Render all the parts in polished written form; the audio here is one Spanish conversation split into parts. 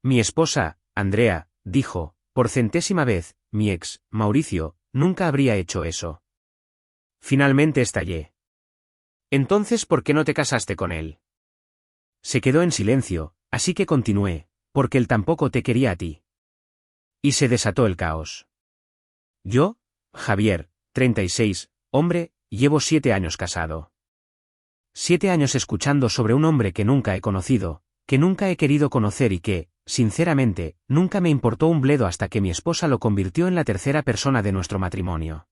Mi esposa, Andrea, dijo, por centésima vez, mi ex, Mauricio, nunca habría hecho eso. Finalmente estallé. Entonces, ¿por qué no te casaste con él? Se quedó en silencio, así que continué, porque él tampoco te quería a ti. Y se desató el caos. Yo, Javier, 36, hombre, llevo 7 años casado. 7 años escuchando sobre un hombre que nunca he conocido, que nunca he querido conocer y que, sinceramente, nunca me importó un bledo hasta que mi esposa lo convirtió en la tercera persona de nuestro matrimonio.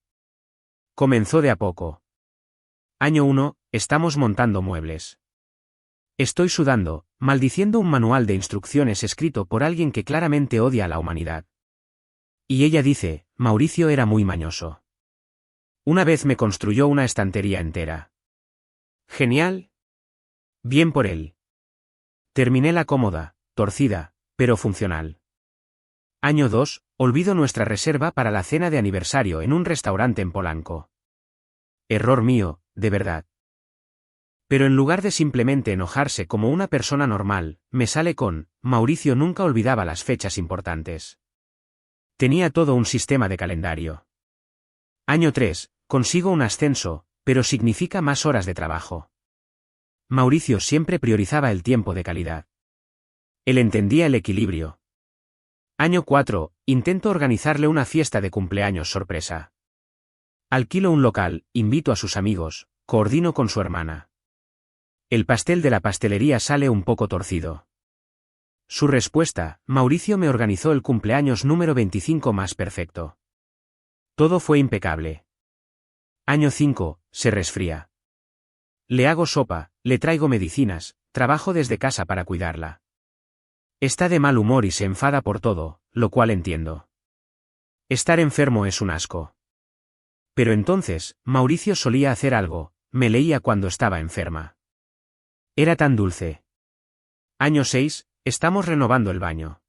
Comenzó de a poco. Año 1, estamos montando muebles. Estoy sudando, maldiciendo un manual de instrucciones escrito por alguien que claramente odia a la humanidad. Y ella dice, Mauricio era muy mañoso. Una vez me construyó una estantería entera. Genial. Bien por él. Terminé la cómoda, torcida, pero funcional. Año 2, olvido nuestra reserva para la cena de aniversario en un restaurante en Polanco. Error mío, de verdad. Pero en lugar de simplemente enojarse como una persona normal, me sale con, Mauricio nunca olvidaba las fechas importantes. Tenía todo un sistema de calendario. Año 3, consigo un ascenso, pero significa más horas de trabajo. Mauricio siempre priorizaba el tiempo de calidad. Él entendía el equilibrio. Año 4, intento organizarle una fiesta de cumpleaños sorpresa. Alquilo un local, invito a sus amigos, coordino con su hermana. El pastel de la pastelería sale un poco torcido. Su respuesta, Mauricio me organizó el cumpleaños número 25 más perfecto. Todo fue impecable. Año 5, se resfría. Le hago sopa, le traigo medicinas, trabajo desde casa para cuidarla. Está de mal humor y se enfada por todo, lo cual entiendo. Estar enfermo es un asco. Pero entonces, Mauricio solía hacer algo, me leía cuando estaba enferma. Era tan dulce. Año 6, estamos renovando el baño.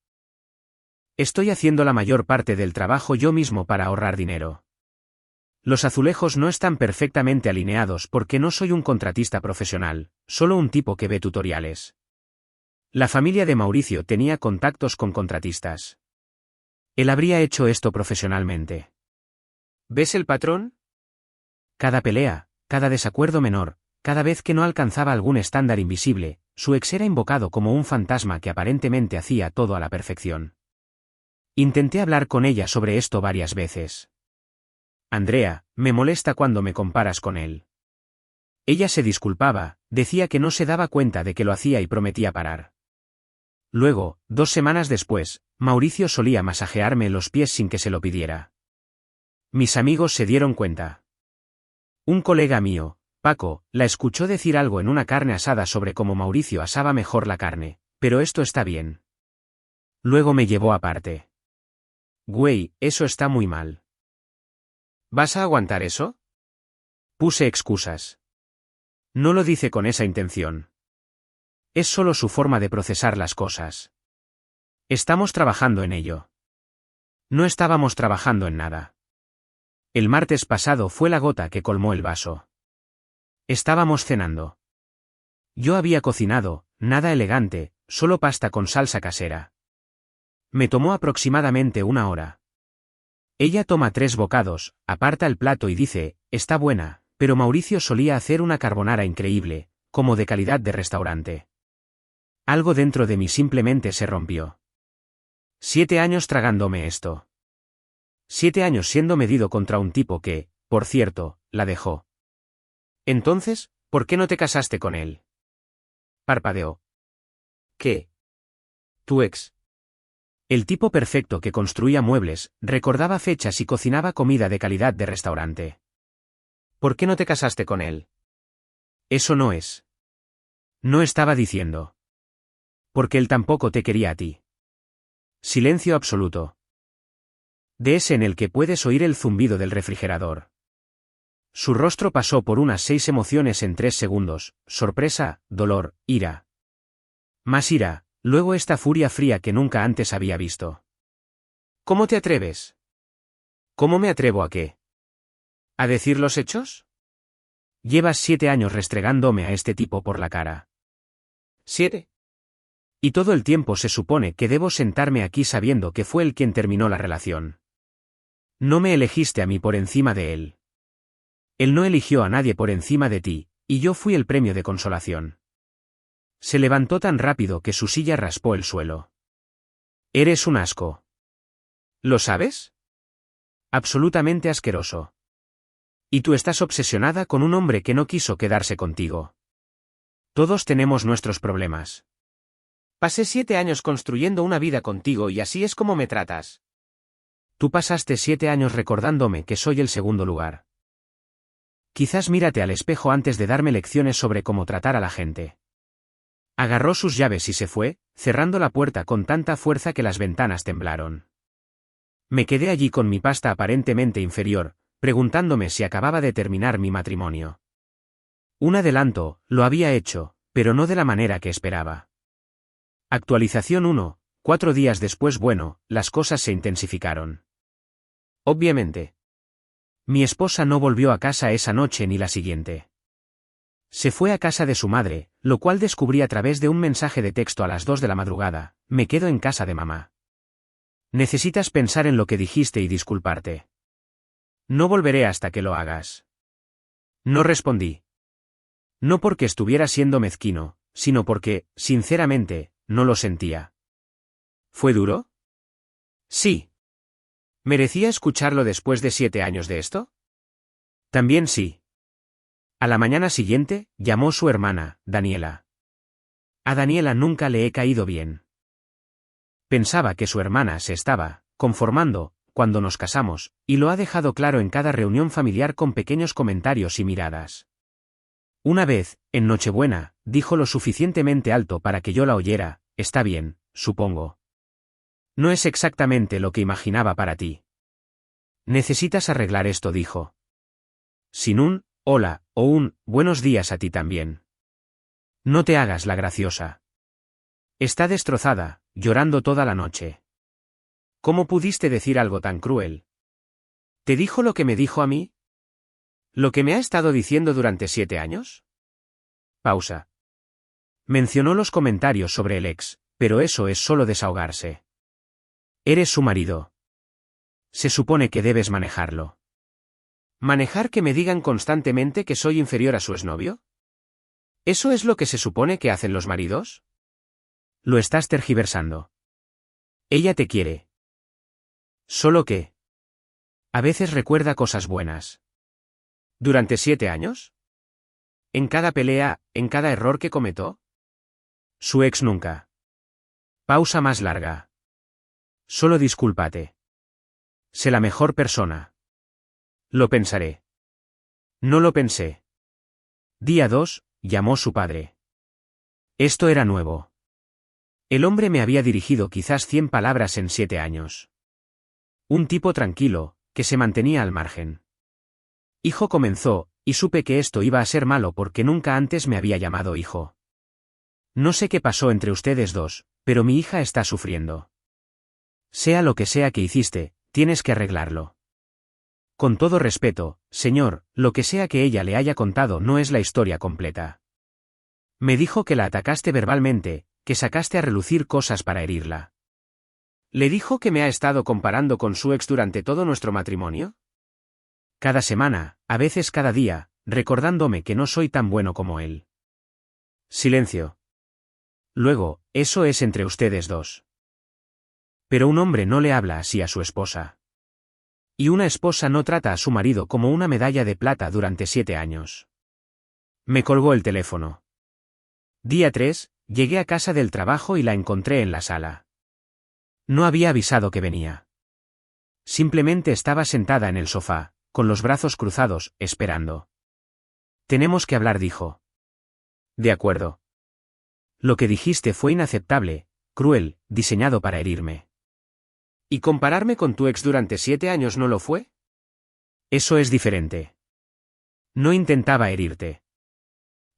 Estoy haciendo la mayor parte del trabajo yo mismo para ahorrar dinero. Los azulejos no están perfectamente alineados porque no soy un contratista profesional, solo un tipo que ve tutoriales. La familia de Mauricio tenía contactos con contratistas. Él habría hecho esto profesionalmente. ¿Ves el patrón? Cada pelea, cada desacuerdo menor, cada vez que no alcanzaba algún estándar invisible, su ex era invocado como un fantasma que aparentemente hacía todo a la perfección. Intenté hablar con ella sobre esto varias veces. Andrea, me molesta cuando me comparas con él. Ella se disculpaba, decía que no se daba cuenta de que lo hacía y prometía parar. Luego, 2 semanas después, Mauricio solía masajearme los pies sin que se lo pidiera. Mis amigos se dieron cuenta. Un colega mío, Paco, la escuchó decir algo en una carne asada sobre cómo Mauricio asaba mejor la carne, pero esto está bien. Luego me llevó aparte. Güey, eso está muy mal. ¿Vas a aguantar eso? Puse excusas. No lo dice con esa intención. Es solo su forma de procesar las cosas. Estamos trabajando en ello. No estábamos trabajando en nada. El martes pasado fue la gota que colmó el vaso. Estábamos cenando. Yo había cocinado, nada elegante, solo pasta con salsa casera. Me tomó aproximadamente 1 hora. Ella toma 3 bocados, aparta el plato y dice, está buena, pero Mauricio solía hacer una carbonara increíble, como de calidad de restaurante. Algo dentro de mí simplemente se rompió. 7 años tragándome esto. 7 años siendo medido contra un tipo que, por cierto, la dejó. Entonces, ¿por qué no te casaste con él? Parpadeó. ¿Qué? Tu ex. El tipo perfecto que construía muebles, recordaba fechas y cocinaba comida de calidad de restaurante. ¿Por qué no te casaste con él? Eso no es. No estaba diciendo. Porque él tampoco te quería a ti. Silencio absoluto. De ese en el que puedes oír el zumbido del refrigerador. Su rostro pasó por unas 6 emociones en 3 segundos, sorpresa, dolor, ira. Más ira, luego esta furia fría que nunca antes había visto. ¿Cómo te atreves? ¿Cómo me atrevo a qué? ¿A decir los hechos? Llevas 7 años restregándome a este tipo por la cara. ¿7? Y todo el tiempo se supone que debo sentarme aquí sabiendo que fue él quien terminó la relación. No me elegiste a mí por encima de él. Él no eligió a nadie por encima de ti, y yo fui el premio de consolación. Se levantó tan rápido que su silla raspó el suelo. Eres un asco. ¿Lo sabes? Absolutamente asqueroso. Y tú estás obsesionada con un hombre que no quiso quedarse contigo. Todos tenemos nuestros problemas. Pasé 7 años construyendo una vida contigo y así es como me tratas. Tú pasaste 7 años recordándome que soy el segundo lugar. Quizás mírate al espejo antes de darme lecciones sobre cómo tratar a la gente. Agarró sus llaves y se fue, cerrando la puerta con tanta fuerza que las ventanas temblaron. Me quedé allí con mi pasta aparentemente inferior, preguntándome si acababa de terminar mi matrimonio. Un adelanto, lo había hecho, pero no de la manera que esperaba. Actualización 1, 4 días después. Bueno, las cosas se intensificaron. Obviamente. Mi esposa no volvió a casa esa noche ni la siguiente. Se fue a casa de su madre, lo cual descubrí a través de un mensaje de texto a las 2 de la madrugada. Me quedo en casa de mamá. Necesitas pensar en lo que dijiste y disculparte. No volveré hasta que lo hagas. No respondí. No porque estuviera siendo mezquino, sino porque, sinceramente, no lo sentía. ¿Fue duro? Sí. ¿Merecía escucharlo después de 7 años de esto? También sí. A la mañana siguiente, llamó su hermana, Daniela. A Daniela nunca le he caído bien. Pensaba que su hermana se estaba conformando cuando nos casamos, y lo ha dejado claro en cada reunión familiar con pequeños comentarios y miradas. Una vez, en Nochebuena, dijo lo suficientemente alto para que yo la oyera: está bien, supongo. No es exactamente lo que imaginaba para ti. Necesitas arreglar esto, dijo. Sin un hola o un buenos días a ti también. No te hagas la graciosa. Está destrozada, llorando toda la noche. ¿Cómo pudiste decir algo tan cruel? ¿Te dijo lo que me dijo a mí? ¿Lo que me ha estado diciendo durante 7 años? Pausa. Mencionó los comentarios sobre el ex, pero eso es solo desahogarse. Eres su marido. Se supone que debes manejarlo. ¿Manejar que me digan constantemente que soy inferior a su exnovio? ¿Eso es lo que se supone que hacen los maridos? Lo estás tergiversando. Ella te quiere. Solo que a veces recuerda cosas buenas. ¿Durante 7 años? ¿En cada pelea, en cada error que cometó? Su ex nunca. Pausa más larga. Solo discúlpate. Sé la mejor persona. Lo pensaré. No lo pensé. Día 2, llamó su padre. Esto era nuevo. El hombre me había dirigido quizás 100 palabras en 7 años. Un tipo tranquilo, que se mantenía al margen. Hijo, comenzó, y supe que esto iba a ser malo porque nunca antes me había llamado hijo. No sé qué pasó entre ustedes dos, pero mi hija está sufriendo. Sea lo que sea que hiciste, tienes que arreglarlo. Con todo respeto, señor, lo que sea que ella le haya contado no es la historia completa. Me dijo que la atacaste verbalmente, que sacaste a relucir cosas para herirla. ¿Le dijo que me ha estado comparando con su ex durante todo nuestro matrimonio? Cada semana, a veces cada día, recordándome que no soy tan bueno como él. Silencio. Luego, eso es entre ustedes dos. Pero un hombre no le habla así a su esposa. Y una esposa no trata a su marido como una medalla de plata durante 7 años. Me colgó el teléfono. Día 3, llegué a casa del trabajo y la encontré en la sala. No había avisado que venía. Simplemente estaba sentada en el sofá, con los brazos cruzados, esperando. Tenemos que hablar, dijo. De acuerdo. Lo que dijiste fue inaceptable, cruel, diseñado para herirme. ¿Y compararme con tu ex durante 7 años no lo fue? Eso es diferente. No intentaba herirte.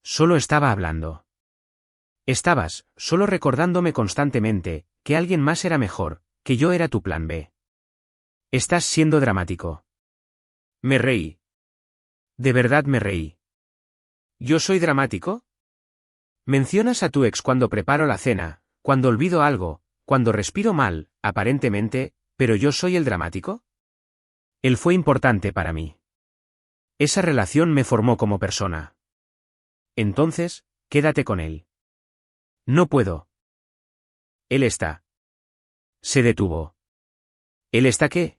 Solo estaba hablando. Estabas, solo recordándome constantemente, que alguien más era mejor, que yo era tu plan B. Estás siendo dramático. Me reí. De verdad me reí. ¿Yo soy dramático? Mencionas a tu ex cuando preparo la cena, Cuando olvido algo, cuando respiro mal, aparentemente, ¿pero yo soy el dramático? Él fue importante para mí. Esa relación me formó como persona. Entonces, quédate con él. No puedo. Él está. Se detuvo. ¿Él está qué?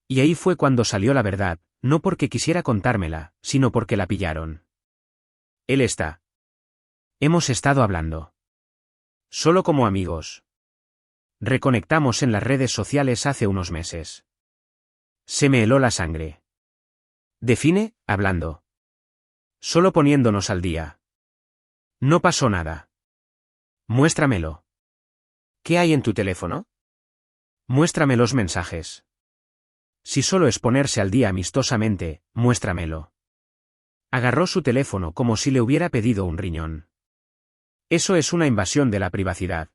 Y ahí fue cuando salió la verdad, no porque quisiera contármela, sino porque la pillaron. Él está. Hemos estado hablando. Solo como amigos. Reconectamos en las redes sociales hace unos meses. Se me heló la sangre. Define, hablando. Solo poniéndonos al día. No pasó nada. Muéstramelo. ¿Qué hay en tu teléfono? Muéstrame los mensajes. Si solo es ponerse al día amistosamente, muéstramelo. Agarró su teléfono como si le hubiera pedido un riñón. Eso es una invasión de la privacidad.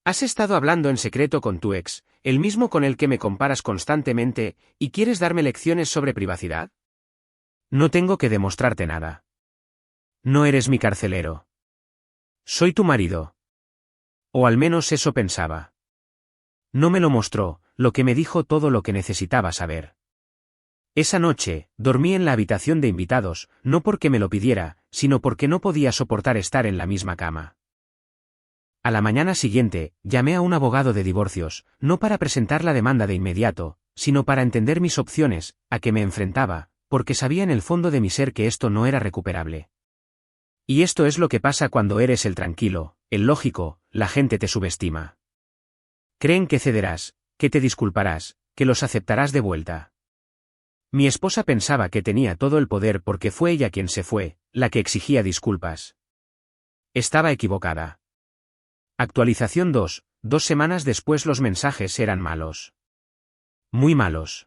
¿Has estado hablando en secreto con tu ex, el mismo con el que me comparas constantemente, y quieres darme lecciones sobre privacidad? No tengo que demostrarte nada. No eres mi carcelero. Soy tu marido. O al menos eso pensaba. No me lo mostró, lo que me dijo todo lo que necesitaba saber. Esa noche, dormí en la habitación de invitados, no porque me lo pidiera, sino porque no podía soportar estar en la misma cama. A la mañana siguiente, llamé a un abogado de divorcios, no para presentar la demanda de inmediato, sino para entender mis opciones, a qué me enfrentaba, porque sabía en el fondo de mi ser que esto no era recuperable. Y esto es lo que pasa cuando eres el tranquilo, el lógico, la gente te subestima. Creen que cederás, que te disculparás, que los aceptarás de vuelta. Mi esposa pensaba que tenía todo el poder porque fue ella quien se fue, la que exigía disculpas. Estaba equivocada. Actualización 2, 2 semanas después los mensajes eran malos. Muy malos.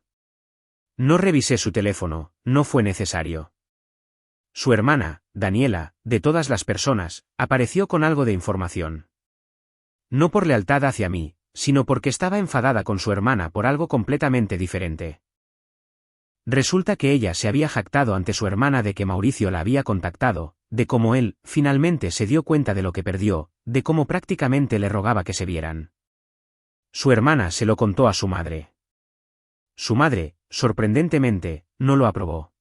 No revisé su teléfono, no fue necesario. Su hermana, Daniela, de todas las personas, apareció con algo de información. No por lealtad hacia mí, sino porque estaba enfadada con su hermana por algo completamente diferente. Resulta que ella se había jactado ante su hermana de que Mauricio la había contactado, de cómo él, finalmente se dio cuenta de lo que perdió, de cómo prácticamente le rogaba que se vieran. Su hermana se lo contó a su madre. Su madre, sorprendentemente, no lo aprobó.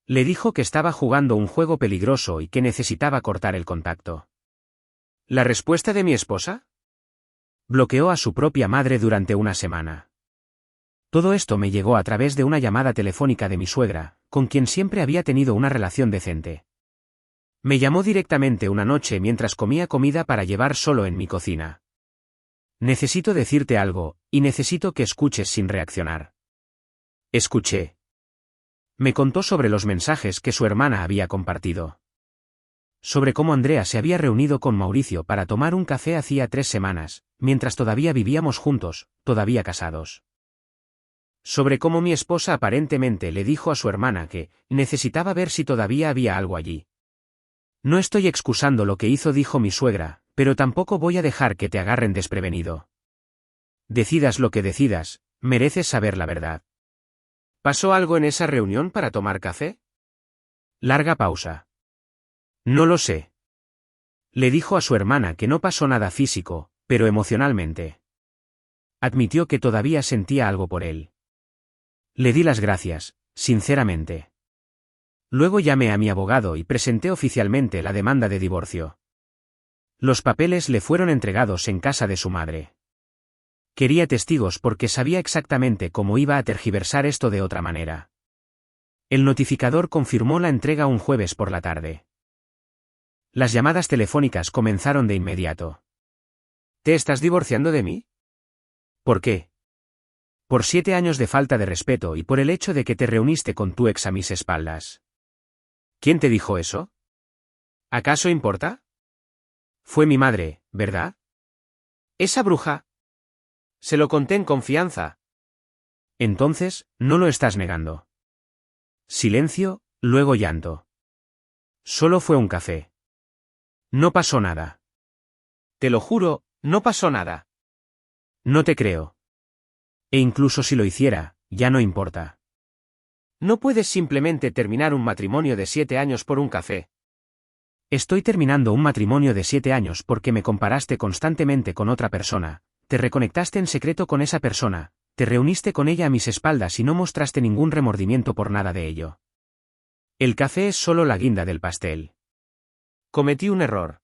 Le dijo que estaba jugando un juego peligroso y que necesitaba cortar el contacto. ¿La respuesta de mi esposa? Bloqueó a su propia madre durante una semana. Todo esto me llegó a través de una llamada telefónica de mi suegra, con quien siempre había tenido una relación decente. Me llamó directamente una noche mientras comía comida para llevar solo en mi cocina. Necesito decirte algo, y necesito que escuches sin reaccionar. Escuché. Me contó sobre los mensajes que su hermana había compartido. Sobre cómo Andrea se había reunido con Mauricio para tomar un café hacía 3 semanas, mientras todavía vivíamos juntos, todavía casados. Sobre cómo mi esposa aparentemente le dijo a su hermana que necesitaba ver si todavía había algo allí. No estoy excusando lo que hizo, dijo mi suegra, pero tampoco voy a dejar que te agarren desprevenido. Decidas lo que decidas, mereces saber la verdad. ¿Pasó algo en esa reunión para tomar café? Larga pausa. No lo sé. Le dijo a su hermana que no pasó nada físico, pero emocionalmente. Admitió que todavía sentía algo por él. Le di las gracias, sinceramente. Luego llamé a mi abogado y presenté oficialmente la demanda de divorcio. Los papeles le fueron entregados en casa de su madre. Quería testigos porque sabía exactamente cómo iba a tergiversar esto de otra manera. El notificador confirmó la entrega un jueves por la tarde. Las llamadas telefónicas comenzaron de inmediato. ¿Te estás divorciando de mí? ¿Por qué? Por 7 años de falta de respeto y por el hecho de que te reuniste con tu ex a mis espaldas. ¿Quién te dijo eso? ¿Acaso importa? Fue mi madre, ¿verdad? Esa bruja. Se lo conté en confianza. Entonces, no lo estás negando. Silencio, luego llanto. Solo fue un café. No pasó nada. Te lo juro, no pasó nada. No te creo. E incluso si lo hiciera, ya no importa. No puedes simplemente terminar un matrimonio de 7 años por un café. Estoy terminando un matrimonio de 7 años porque me comparaste constantemente con otra persona, te reconectaste en secreto con esa persona, te reuniste con ella a mis espaldas y no mostraste ningún remordimiento por nada de ello. El café es solo la guinda del pastel. Cometí un error.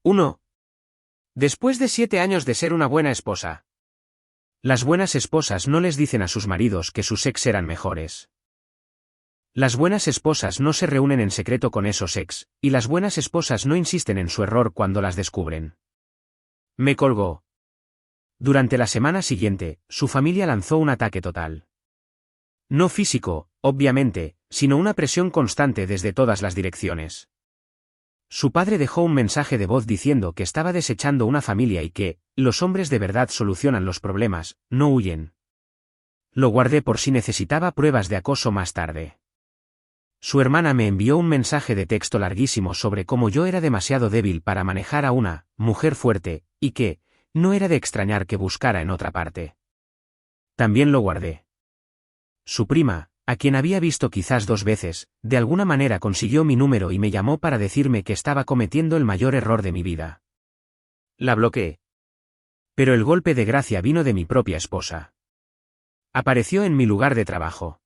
1. Después de 7 años de ser una buena esposa. Las buenas esposas no les dicen a sus maridos que sus ex eran mejores. Las buenas esposas no se reúnen en secreto con esos ex, y las buenas esposas no insisten en su error cuando las descubren. Me colgó. Durante la semana siguiente, su familia lanzó un ataque total. No físico, obviamente, sino una presión constante desde todas las direcciones. Su padre dejó un mensaje de voz diciendo que estaba desechando una familia y que, los hombres de verdad solucionan los problemas, no huyen. Lo guardé por si necesitaba pruebas de acoso más tarde. Su hermana me envió un mensaje de texto larguísimo sobre cómo yo era demasiado débil para manejar a una mujer fuerte, y que, no era de extrañar que buscara en otra parte. También lo guardé. Su prima, a quien había visto quizás 2 veces, de alguna manera consiguió mi número y me llamó para decirme que estaba cometiendo el mayor error de mi vida. La bloqueé. Pero el golpe de gracia vino de mi propia esposa. Apareció en mi lugar de trabajo.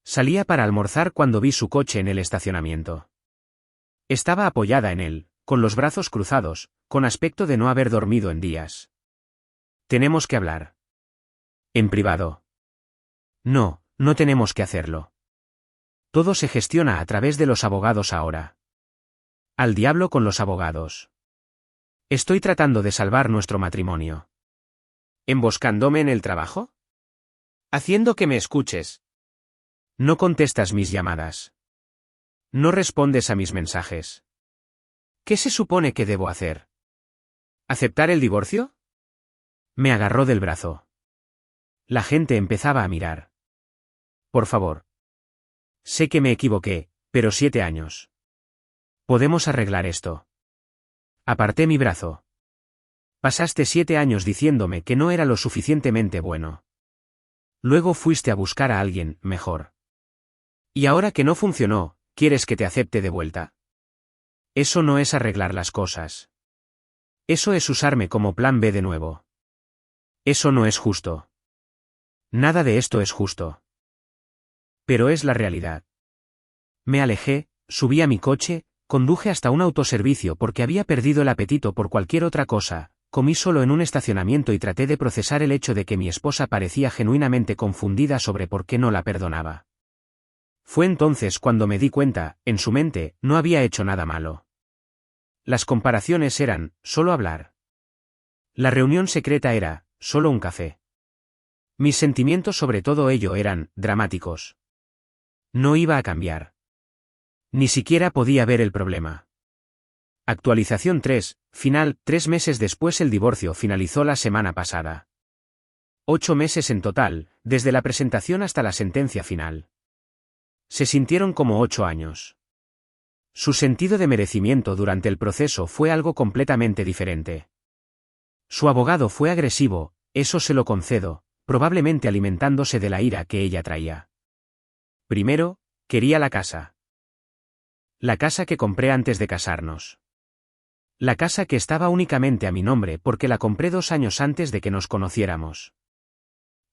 Salía para almorzar cuando vi su coche en el estacionamiento. Estaba apoyada en él, con los brazos cruzados, con aspecto de no haber dormido en días. Tenemos que hablar. En privado. No, no tenemos que hacerlo. Todo se gestiona a través de los abogados ahora. Al diablo con los abogados. Estoy tratando de salvar nuestro matrimonio. ¿Emboscándome en el trabajo? Haciendo que me escuches. No contestas mis llamadas. No respondes a mis mensajes. ¿Qué se supone que debo hacer? ¿Aceptar el divorcio? Me agarró del brazo. La gente empezaba a mirar. Por favor. Sé que me equivoqué, pero 7 años. Podemos arreglar esto. Aparté mi brazo. Pasaste 7 años diciéndome que no era lo suficientemente bueno. Luego fuiste a buscar a alguien mejor. Y ahora que no funcionó, ¿quieres que te acepte de vuelta? Eso no es arreglar las cosas. Eso es usarme como plan B de nuevo. Eso no es justo. Nada de esto es justo. Pero es la realidad. Me alejé, subí a mi coche, conduje hasta un autoservicio porque había perdido el apetito por cualquier otra cosa, comí solo en un estacionamiento y traté de procesar el hecho de que mi esposa parecía genuinamente confundida sobre por qué no la perdonaba. Fue entonces cuando me di cuenta, en su mente, no había hecho nada malo. Las comparaciones eran, solo hablar. La reunión secreta era, solo un café. Mis sentimientos sobre todo ello eran, dramáticos. No iba a cambiar. Ni siquiera podía ver el problema. Actualización 3, final, 3 meses después el divorcio finalizó la semana pasada. 8 meses en total, desde la presentación hasta la sentencia final. Se sintieron como 8 años. Su sentido de merecimiento durante el proceso fue algo completamente diferente. Su abogado fue agresivo, eso se lo concedo, probablemente alimentándose de la ira que ella traía. Primero, quería la casa. La casa que compré antes de casarnos. La casa que estaba únicamente a mi nombre porque la compré 2 años antes de que nos conociéramos.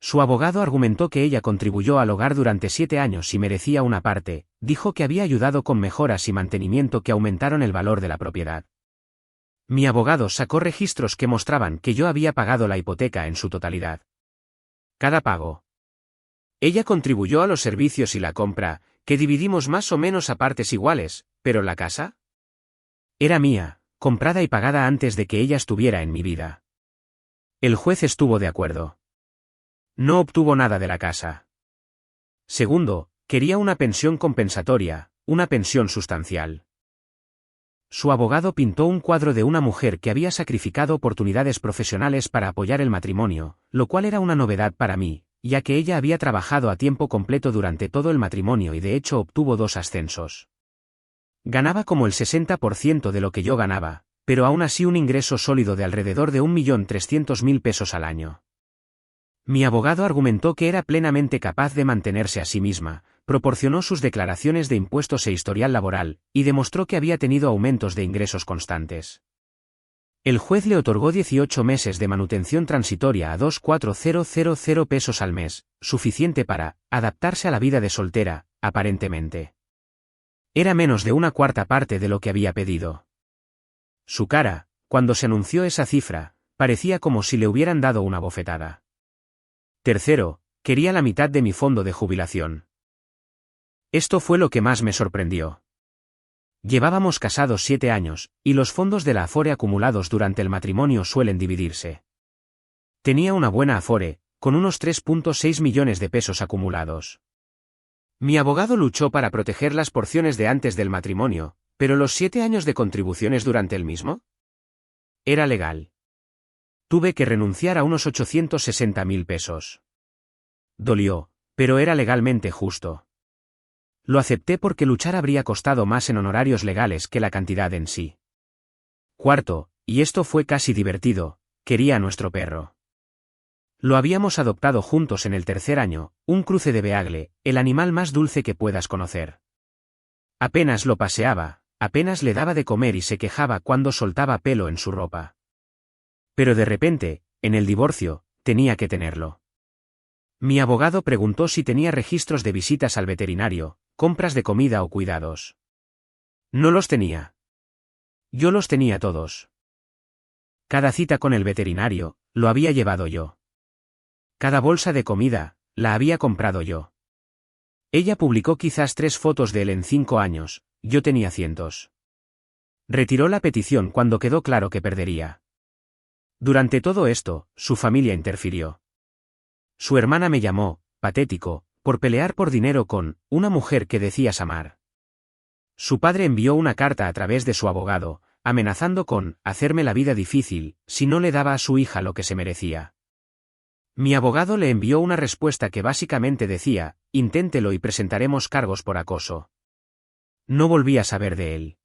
Su abogado argumentó que ella contribuyó al hogar durante 7 años y merecía una parte, dijo que había ayudado con mejoras y mantenimiento que aumentaron el valor de la propiedad. Mi abogado sacó registros que mostraban que yo había pagado la hipoteca en su totalidad. Cada pago. Ella contribuyó a los servicios y la compra, que dividimos más o menos a partes iguales, pero la casa era mía, comprada y pagada antes de que ella estuviera en mi vida. El juez estuvo de acuerdo. No obtuvo nada de la casa. Segundo, quería una pensión compensatoria, una pensión sustancial. Su abogado pintó un cuadro de una mujer que había sacrificado oportunidades profesionales para apoyar el matrimonio, lo cual era una novedad para mí, ya que ella había trabajado a tiempo completo durante todo el matrimonio y de hecho obtuvo 2 ascensos. Ganaba como el 60% de lo que yo ganaba, pero aún así un ingreso sólido de alrededor de 1.300.000 pesos al año. Mi abogado argumentó que era plenamente capaz de mantenerse a sí misma, proporcionó sus declaraciones de impuestos e historial laboral, y demostró que había tenido aumentos de ingresos constantes. El juez le otorgó 18 meses de manutención transitoria a 2.400 pesos al mes, suficiente para adaptarse a la vida de soltera, aparentemente. Era menos de una cuarta parte de lo que había pedido. Su cara, cuando se anunció esa cifra, parecía como si le hubieran dado una bofetada. Tercero, quería la mitad de mi fondo de jubilación. Esto fue lo que más me sorprendió. Llevábamos casados 7 años, y los fondos de la Afore acumulados durante el matrimonio suelen dividirse. Tenía una buena Afore, con unos 3.6 millones de pesos acumulados. Mi abogado luchó para proteger las porciones de antes del matrimonio, pero los 7 años de contribuciones durante el mismo. Era legal. Tuve que renunciar a unos 860.000 pesos. Dolió, pero era legalmente justo. Lo acepté porque luchar habría costado más en honorarios legales que la cantidad en sí. Cuarto, y esto fue casi divertido, quería a nuestro perro. Lo habíamos adoptado juntos en el 3er año, un cruce de Beagle, el animal más dulce que puedas conocer. Apenas lo paseaba, apenas le daba de comer y se quejaba cuando soltaba pelo en su ropa. Pero de repente, en el divorcio, tenía que tenerlo. Mi abogado preguntó si tenía registros de visitas al veterinario, compras de comida o cuidados. No los tenía. Yo los tenía todos. Cada cita con el veterinario, lo había llevado yo. Cada bolsa de comida, la había comprado yo. Ella publicó quizás 3 fotos de él en 5 años, yo tenía cientos. Retiró la petición cuando quedó claro que perdería. Durante todo esto, su familia interfirió. Su hermana me llamó, patético, por pelear por dinero con una mujer que decías amar. Su padre envió una carta a través de su abogado, amenazando con hacerme la vida difícil si no le daba a su hija lo que se merecía. Mi abogado le envió una respuesta que básicamente decía, inténtelo y presentaremos cargos por acoso. No volví a saber de él.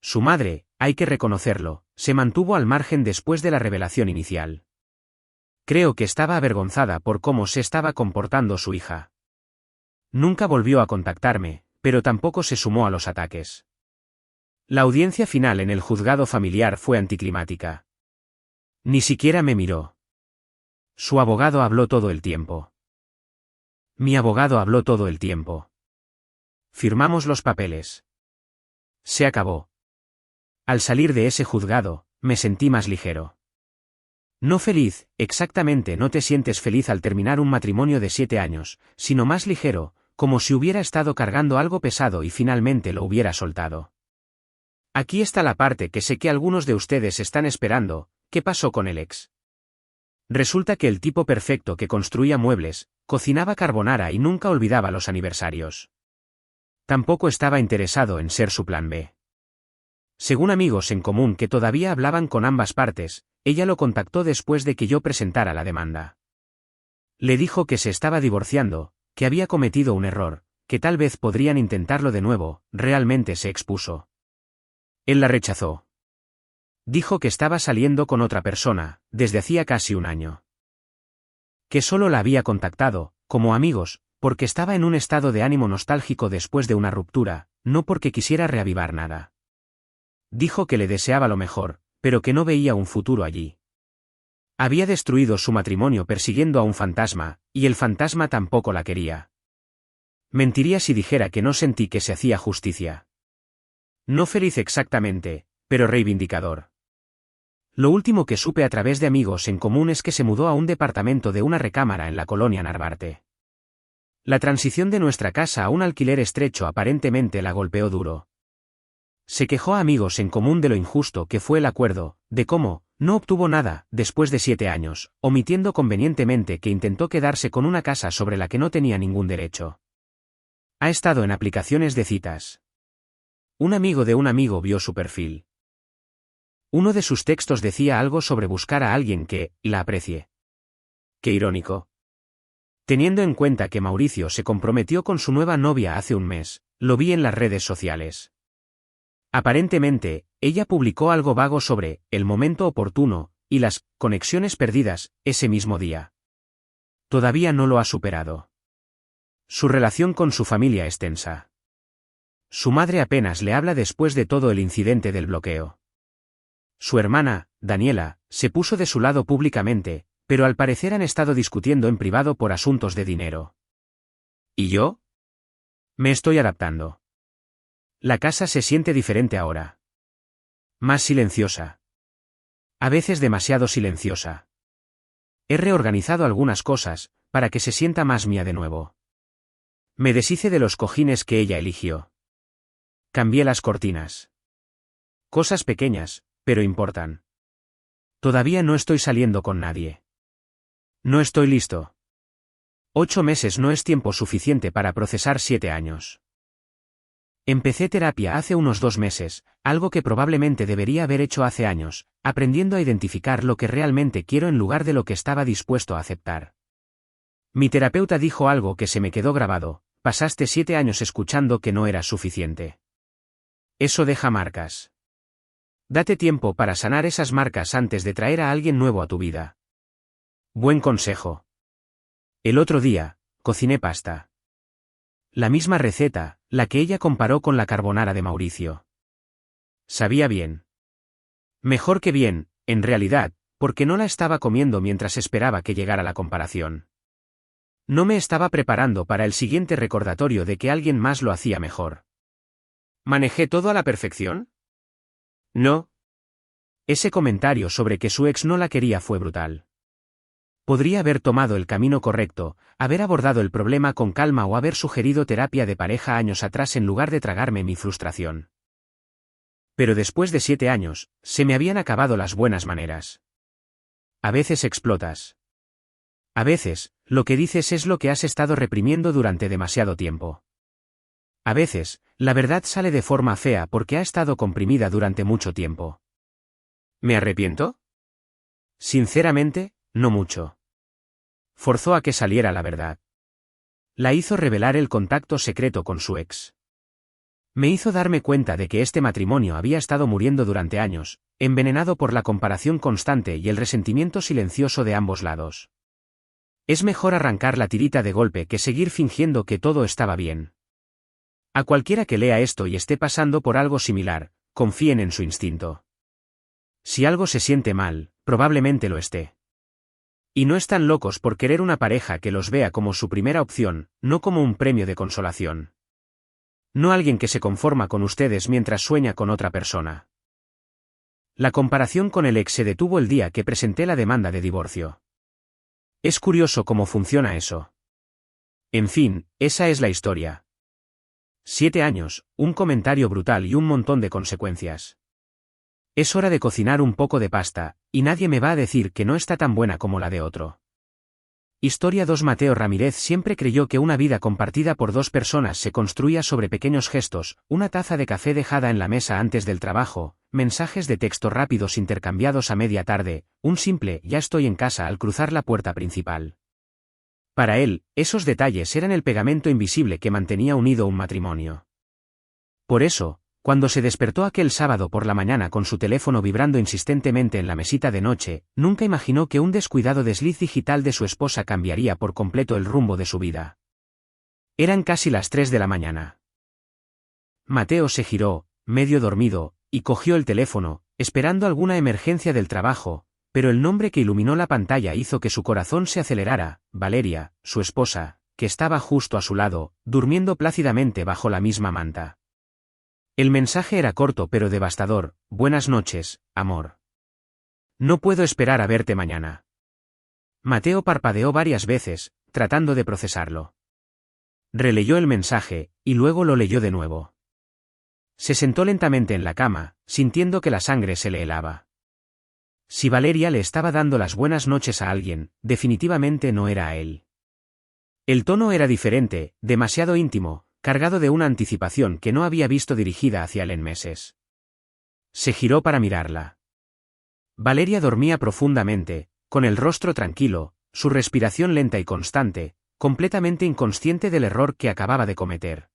Su madre, hay que reconocerlo, se mantuvo al margen después de la revelación inicial. Creo que estaba avergonzada por cómo se estaba comportando su hija. Nunca volvió a contactarme, pero tampoco se sumó a los ataques. La audiencia final en el juzgado familiar fue anticlimática. Ni siquiera me miró. Su abogado habló todo el tiempo. Mi abogado habló todo el tiempo. Firmamos los papeles. Se acabó. Al salir de ese juzgado, me sentí más ligero. No feliz, exactamente no te sientes feliz al terminar un matrimonio de 7 años, sino más ligero, como si hubiera estado cargando algo pesado y finalmente lo hubiera soltado. Aquí está la parte que sé que algunos de ustedes están esperando, ¿qué pasó con el ex? Resulta que el tipo perfecto que construía muebles, cocinaba carbonara y nunca olvidaba los aniversarios. Tampoco estaba interesado en ser su plan B. Según amigos en común que todavía hablaban con ambas partes, ella lo contactó después de que yo presentara la demanda. Le dijo que se estaba divorciando, que había cometido un error, que tal vez podrían intentarlo de nuevo, realmente se expuso. Él la rechazó. Dijo que estaba saliendo con otra persona, desde hacía casi un año. Que solo la había contactado, como amigos, porque estaba en un estado de ánimo nostálgico después de una ruptura, no porque quisiera reavivar nada. Dijo que le deseaba lo mejor, pero que no veía un futuro allí. Había destruido su matrimonio persiguiendo a un fantasma, y el fantasma tampoco la quería. Mentiría si dijera que no sentí que se hacía justicia. No feliz exactamente, pero reivindicador. Lo último que supe a través de amigos en común es que se mudó a un departamento de una recámara en la colonia Narvarte. La transición de nuestra casa a un alquiler estrecho aparentemente la golpeó duro. Se quejó a amigos en común de lo injusto que fue el acuerdo, de cómo no obtuvo nada después de 7 años, omitiendo convenientemente que intentó quedarse con una casa sobre la que no tenía ningún derecho. Ha estado en aplicaciones de citas. Un amigo de un amigo vio su perfil. Uno de sus textos decía algo sobre buscar a alguien que la aprecie. Qué irónico. Teniendo en cuenta que Mauricio se comprometió con su nueva novia hace un mes, lo vi en las redes sociales. Aparentemente, ella publicó algo vago sobre el momento oportuno y las conexiones perdidas ese mismo día. Todavía no lo ha superado. Su relación con su familia es tensa. Su madre apenas le habla después de todo el incidente del bloqueo. Su hermana, Daniela, se puso de su lado públicamente, pero al parecer han estado discutiendo en privado por asuntos de dinero. ¿Y yo? Me estoy adaptando. La casa se siente diferente ahora. Más silenciosa. A veces demasiado silenciosa. He reorganizado algunas cosas, para que se sienta más mía de nuevo. Me deshice de los cojines que ella eligió. Cambié las cortinas. Cosas pequeñas, pero importan. Todavía no estoy saliendo con nadie. No estoy listo. 8 meses no es tiempo suficiente para procesar 7 años. Empecé terapia hace unos 2 meses, algo que probablemente debería haber hecho hace años, aprendiendo a identificar lo que realmente quiero en lugar de lo que estaba dispuesto a aceptar. Mi terapeuta dijo algo que se me quedó grabado: pasaste 7 años escuchando que no eras suficiente. Eso deja marcas. Date tiempo para sanar esas marcas antes de traer a alguien nuevo a tu vida. Buen consejo. El otro día, cociné pasta. La misma receta, la que ella comparó con la carbonara de Mauricio. Sabía bien. Mejor que bien, en realidad, porque no la estaba comiendo mientras esperaba que llegara la comparación. No me estaba preparando para el siguiente recordatorio de que alguien más lo hacía mejor. ¿Manejé todo a la perfección? No. Ese comentario sobre que su ex no la quería fue brutal. Podría haber tomado el camino correcto, haber abordado el problema con calma o haber sugerido terapia de pareja años atrás en lugar de tragarme mi frustración. Pero después de 7 años, se me habían acabado las buenas maneras. A veces explotas. A veces, lo que dices es lo que has estado reprimiendo durante demasiado tiempo. A veces, la verdad sale de forma fea porque ha estado comprimida durante mucho tiempo. ¿Me arrepiento? Sinceramente, no mucho. Forzó a que saliera la verdad. La hizo revelar el contacto secreto con su ex. Me hizo darme cuenta de que este matrimonio había estado muriendo durante años, envenenado por la comparación constante y el resentimiento silencioso de ambos lados. Es mejor arrancar la tirita de golpe que seguir fingiendo que todo estaba bien. A cualquiera que lea esto y esté pasando por algo similar, confíen en su instinto. Si algo se siente mal, probablemente lo esté. Y no están locos por querer una pareja que los vea como su primera opción, no como un premio de consolación. No alguien que se conforma con ustedes mientras sueña con otra persona. La comparación con el ex se detuvo el día que presenté la demanda de divorcio. Es curioso cómo funciona eso. En fin, esa es la historia. 7 años, un comentario brutal y un montón de consecuencias. Es hora de cocinar un poco de pasta, y nadie me va a decir que no está tan buena como la de otro. Historia 2. Mateo Ramírez siempre creyó que una vida compartida por 2 personas se construía sobre pequeños gestos: una taza de café dejada en la mesa antes del trabajo, mensajes de texto rápidos intercambiados a media tarde, un simple "ya estoy en casa" al cruzar la puerta principal. Para él, esos detalles eran el pegamento invisible que mantenía unido un matrimonio. Por eso, cuando se despertó aquel sábado por la mañana con su teléfono vibrando insistentemente en la mesita de noche, nunca imaginó que un descuidado desliz digital de su esposa cambiaría por completo el rumbo de su vida. Eran casi las 3 de la mañana. Mateo se giró, medio dormido, y cogió el teléfono, esperando alguna emergencia del trabajo, pero el nombre que iluminó la pantalla hizo que su corazón se acelerara: Valeria, su esposa, que estaba justo a su lado, durmiendo plácidamente bajo la misma manta. El mensaje era corto pero devastador: buenas noches, amor. No puedo esperar a verte mañana. Mateo parpadeó varias veces, tratando de procesarlo. Releyó el mensaje, y luego lo leyó de nuevo. Se sentó lentamente en la cama, sintiendo que la sangre se le helaba. Si Valeria le estaba dando las buenas noches a alguien, definitivamente no era a él. El tono era diferente, demasiado íntimo, cargado de una anticipación que no había visto dirigida hacia él en meses. Se giró para mirarla. Valeria dormía profundamente, con el rostro tranquilo, su respiración lenta y constante, completamente inconsciente del error que acababa de cometer.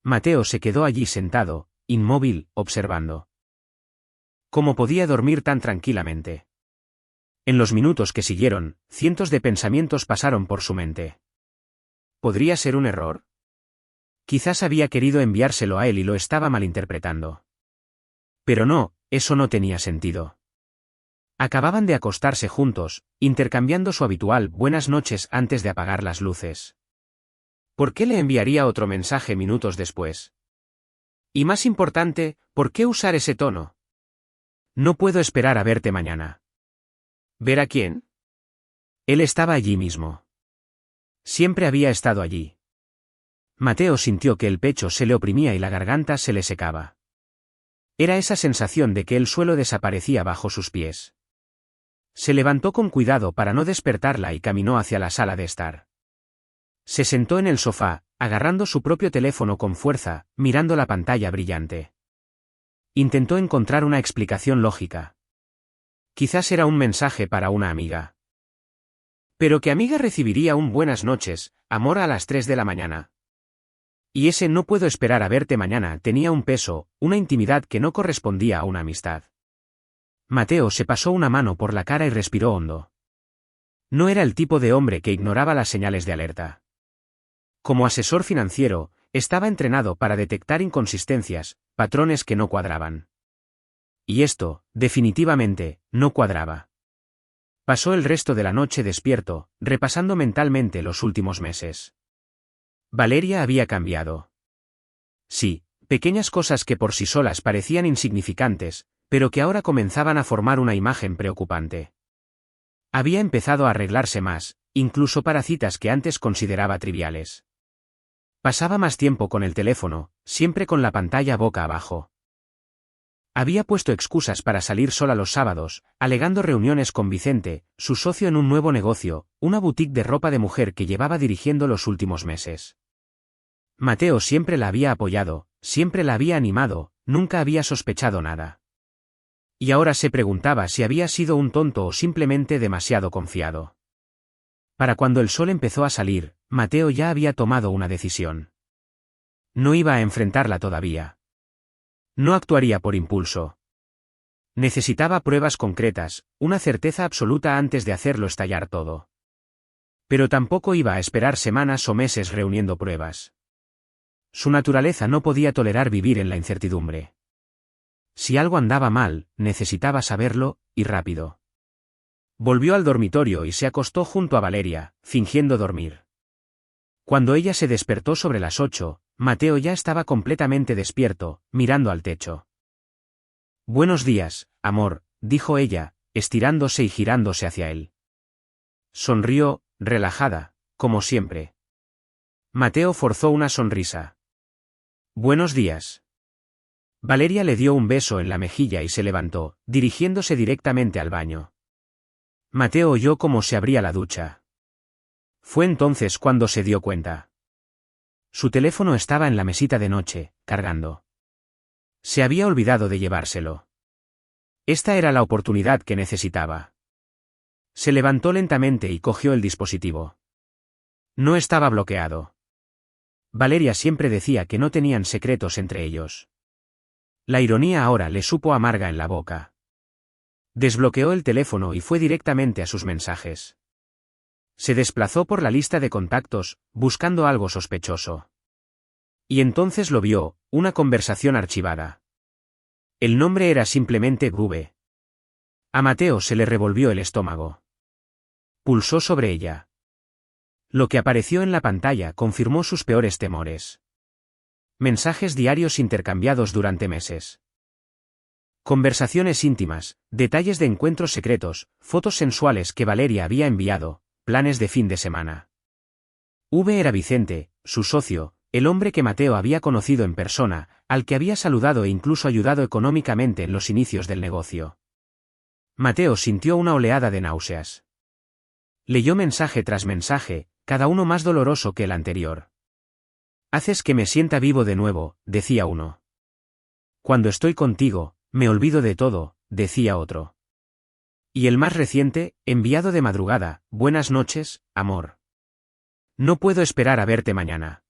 Mateo se quedó allí sentado, inmóvil, observando. ¿Cómo podía dormir tan tranquilamente? En los minutos que siguieron, cientos de pensamientos pasaron por su mente. ¿podría ser un error? Quizás había querido enviárselo a él y lo estaba malinterpretando. Pero no, eso no tenía sentido. Acababan de acostarse juntos, intercambiando su habitual buenas noches antes de apagar las luces. ¿Por qué le enviaría otro mensaje minutos después? Y más importante, ¿por qué usar ese tono? No puedo esperar a verte mañana. ¿Ver a quién? Él estaba allí mismo. Siempre había estado allí. Mateo sintió que el pecho se le oprimía y la garganta se le secaba. Era esa sensación de que el suelo desaparecía bajo sus pies. Se levantó con cuidado para no despertarla y caminó hacia la sala de estar. Se sentó en el sofá, agarrando su propio teléfono con fuerza, mirando la pantalla brillante. Intentó encontrar una explicación lógica. Quizás era un mensaje para una amiga. Pero ¿qué amiga recibiría un buenas noches, amor a las 3 de la mañana? Y ese no puedo esperar a verte mañana tenía un peso, una intimidad que no correspondía a una amistad. Mateo se pasó una mano por la cara y respiró hondo. No era el tipo de hombre que ignoraba las señales de alerta. Como asesor financiero, estaba entrenado para detectar inconsistencias, patrones que no cuadraban. Y esto, definitivamente, no cuadraba. Pasó el resto de la noche despierto, repasando mentalmente los últimos meses. Valeria había cambiado. Sí, pequeñas cosas que por sí solas parecían insignificantes, pero que ahora comenzaban a formar una imagen preocupante. Había empezado a arreglarse más, incluso para citas que antes consideraba triviales. Pasaba más tiempo con el teléfono, siempre con la pantalla boca abajo. Había puesto excusas para salir sola los sábados, alegando reuniones con Vicente, su socio en un nuevo negocio, una boutique de ropa de mujer que llevaba dirigiendo los últimos meses. Mateo siempre la había apoyado, siempre la había animado, nunca había sospechado nada. Y ahora se preguntaba si había sido un tonto o simplemente demasiado confiado. Para cuando el sol empezó a salir, Mateo ya había tomado una decisión. No iba a enfrentarla todavía. No actuaría por impulso. Necesitaba pruebas concretas, una certeza absoluta antes de hacerlo estallar todo. Pero tampoco iba a esperar semanas o meses reuniendo pruebas. Su naturaleza no podía tolerar vivir en la incertidumbre. Si algo andaba mal, necesitaba saberlo, y rápido. Volvió al dormitorio y se acostó junto a Valeria, fingiendo dormir. Cuando ella se despertó sobre las 8, Mateo ya estaba completamente despierto, mirando al techo. «Buenos días, amor», dijo ella, estirándose y girándose hacia él. Sonrió, relajada, como siempre. Mateo forzó una sonrisa. «Buenos días». Valeria le dio un beso en la mejilla y se levantó, dirigiéndose directamente al baño. Mateo oyó cómo se abría la ducha. Fue entonces cuando se dio cuenta. Su teléfono estaba en la mesita de noche, cargando. Se había olvidado de llevárselo. Esta era la oportunidad que necesitaba. Se levantó lentamente y cogió el dispositivo. No estaba bloqueado. Valeria siempre decía que no tenían secretos entre ellos. La ironía ahora le supo amarga en la boca. Desbloqueó el teléfono y fue directamente a sus mensajes. Se desplazó por la lista de contactos, buscando algo sospechoso. Y entonces lo vio, una conversación archivada. El nombre era simplemente V. A Mateo se le revolvió el estómago. Pulsó sobre ella. Lo que apareció en la pantalla confirmó sus peores temores. Mensajes diarios intercambiados durante meses. Conversaciones íntimas, detalles de encuentros secretos, fotos sensuales que Valeria había enviado, planes de fin de semana. V era Vicente, su socio, el hombre que Mateo había conocido en persona, al que había saludado e incluso ayudado económicamente en los inicios del negocio. Mateo sintió una oleada de náuseas. Leyó mensaje tras mensaje, cada uno más doloroso que el anterior. «Haces que me sienta vivo de nuevo», decía uno. «Cuando estoy contigo, me olvido de todo», decía otro. Y el más reciente, enviado de madrugada: «Buenas noches, amor. No puedo esperar a verte mañana».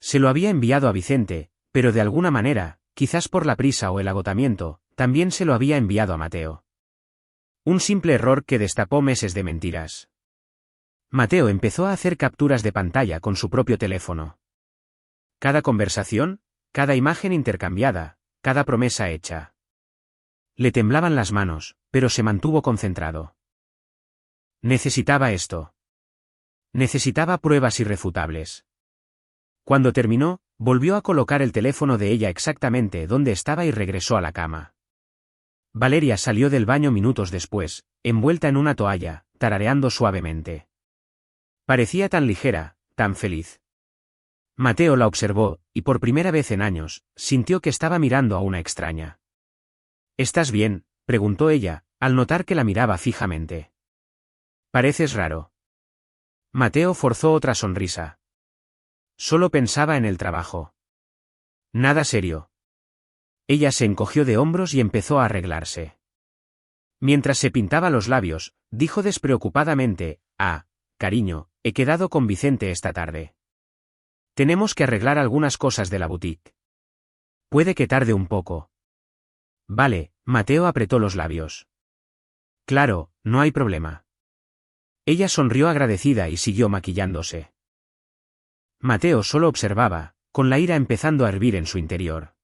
Se lo había enviado a Vicente, pero de alguna manera, quizás por la prisa o el agotamiento, también se lo había enviado a Mateo. Un simple error que destapó meses de mentiras. Mateo empezó a hacer capturas de pantalla con su propio teléfono. Cada conversación, cada imagen intercambiada, cada promesa hecha. Le temblaban las manos, pero se mantuvo concentrado. Necesitaba esto. Necesitaba pruebas irrefutables. Cuando terminó, volvió a colocar el teléfono de ella exactamente donde estaba y regresó a la cama. Valeria salió del baño minutos después, envuelta en una toalla, tarareando suavemente. Parecía tan ligera, tan feliz. Mateo la observó, y por primera vez en años, sintió que estaba mirando a una extraña. ¿Estás bien?, preguntó ella, al notar que la miraba fijamente. Pareces raro. Mateo forzó otra sonrisa. Solo pensaba en el trabajo. Nada serio. Ella se encogió de hombros y empezó a arreglarse. Mientras se pintaba los labios, dijo despreocupadamente: cariño, he quedado con Vicente esta tarde. Tenemos que arreglar algunas cosas de la boutique. Puede que tarde un poco. Vale, Mateo apretó los labios. Claro, no hay problema. Ella sonrió agradecida y siguió maquillándose. Mateo solo observaba, con la ira empezando a hervir en su interior.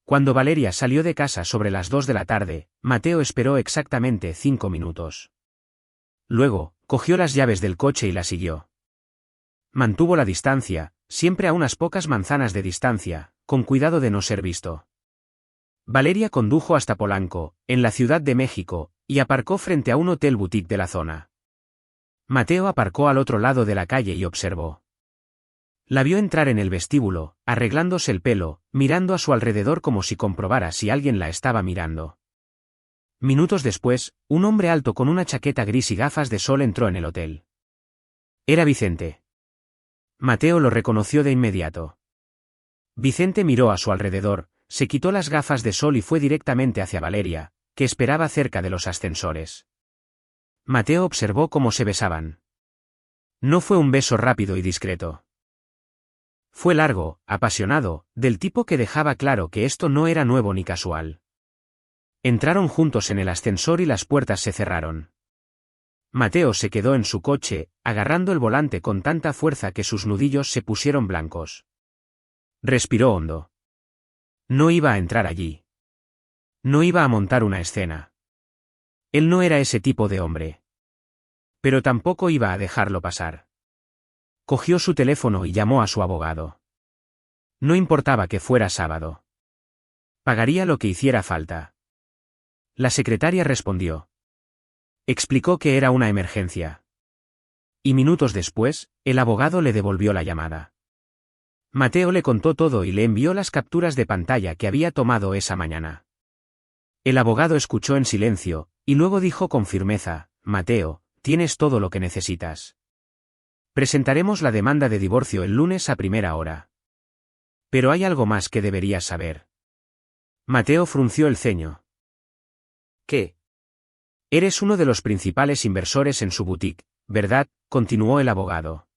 Cuando Valeria salió de casa sobre las 2 de la tarde, Mateo esperó exactamente 5 minutos. Luego, cogió las llaves del coche y la siguió. Mantuvo la distancia, siempre a unas pocas manzanas de distancia, con cuidado de no ser visto. Valeria condujo hasta Polanco, en la Ciudad de México, y aparcó frente a un hotel boutique de la zona. Mateo aparcó al otro lado de la calle y observó. La vio entrar en el vestíbulo, arreglándose el pelo, mirando a su alrededor como si comprobara si alguien la estaba mirando. Minutos después, un hombre alto con una chaqueta gris y gafas de sol entró en el hotel. Era Vicente. Mateo lo reconoció de inmediato. Vicente miró a su alrededor, se quitó las gafas de sol y fue directamente hacia Valeria, que esperaba cerca de los ascensores. Mateo observó cómo se besaban. No fue un beso rápido y discreto. Fue largo, apasionado, del tipo que dejaba claro que esto no era nuevo ni casual. Entraron juntos en el ascensor y las puertas se cerraron. Mateo se quedó en su coche, agarrando el volante con tanta fuerza que sus nudillos se pusieron blancos. Respiró hondo. No iba a entrar allí. No iba a montar una escena. Él no era ese tipo de hombre. Pero tampoco iba a dejarlo pasar. Cogió su teléfono y llamó a su abogado. No importaba que fuera sábado. Pagaría lo que hiciera falta. La secretaria respondió. Explicó que era una emergencia. Y minutos después, el abogado le devolvió la llamada. Mateo le contó todo y le envió las capturas de pantalla que había tomado esa mañana. El abogado escuchó en silencio, y luego dijo con firmeza: Mateo, tienes todo lo que necesitas. Presentaremos la demanda de divorcio el lunes a primera hora. Pero hay algo más que deberías saber. Mateo frunció el ceño. ¿Qué? Eres uno de los principales inversores en su boutique, ¿verdad?, continuó el abogado.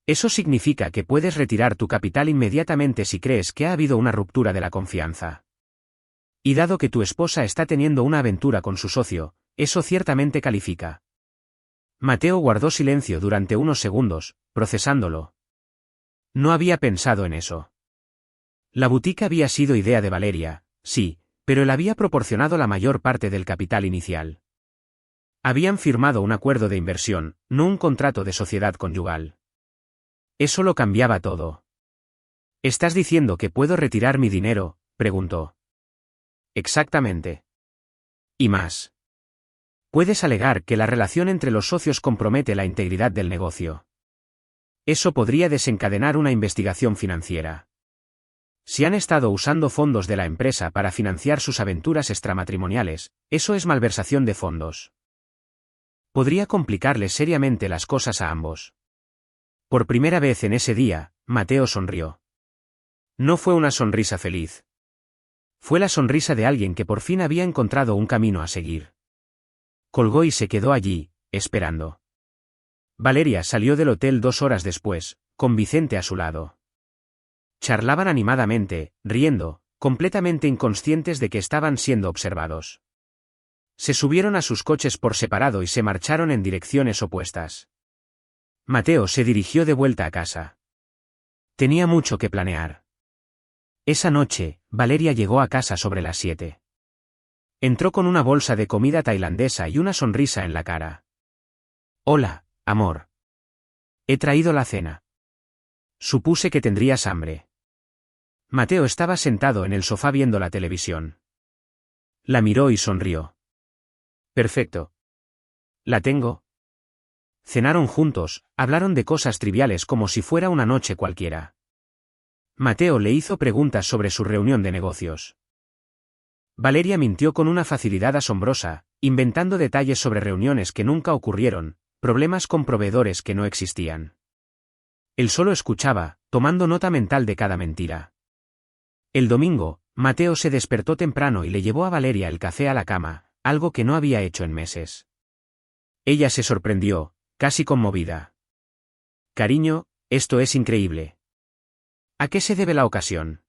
Eso significa que puedes retirar tu capital inmediatamente si crees que ha habido una ruptura de la confianza. Y dado que tu esposa está teniendo una aventura con su socio, eso ciertamente califica. Mateo guardó silencio durante unos segundos, procesándolo. No había pensado en eso. La boutique había sido idea de Valeria, sí, pero él había proporcionado la mayor parte del capital inicial. Habían firmado un acuerdo de inversión, no un contrato de sociedad conyugal. Eso lo cambiaba todo. ¿Estás diciendo que puedo retirar mi dinero?, preguntó. Exactamente. Y más. Puedes alegar que la relación entre los socios compromete la integridad del negocio. Eso podría desencadenar una investigación financiera. Si han estado usando fondos de la empresa para financiar sus aventuras extramatrimoniales, eso es malversación de fondos. Podría complicarles seriamente las cosas a ambos. Por primera vez en ese día, Mateo sonrió. No fue una sonrisa feliz. Fue la sonrisa de alguien que por fin había encontrado un camino a seguir. Colgó y se quedó allí, esperando. Valeria salió del hotel 2 horas después, con Vicente a su lado. Charlaban animadamente, riendo, completamente inconscientes de que estaban siendo observados. Se subieron a sus coches por separado y se marcharon en direcciones opuestas. Mateo se dirigió de vuelta a casa. Tenía mucho que planear. Esa noche, Valeria llegó a casa sobre las 7. Entró con una bolsa de comida tailandesa y una sonrisa en la cara. Hola, amor. He traído la cena. Supuse que tendrías hambre. Mateo estaba sentado en el sofá viendo la televisión. La miró y sonrió. Perfecto. ¿La tengo? Cenaron juntos, hablaron de cosas triviales como si fuera una noche cualquiera. Mateo le hizo preguntas sobre su reunión de negocios. Valeria mintió con una facilidad asombrosa, inventando detalles sobre reuniones que nunca ocurrieron, problemas con proveedores que no existían. Él solo escuchaba, tomando nota mental de cada mentira. El domingo, Mateo se despertó temprano y le llevó a Valeria el café a la cama, algo que no había hecho en meses. Ella se sorprendió, casi conmovida. Cariño, esto es increíble. ¿A qué se debe la ocasión?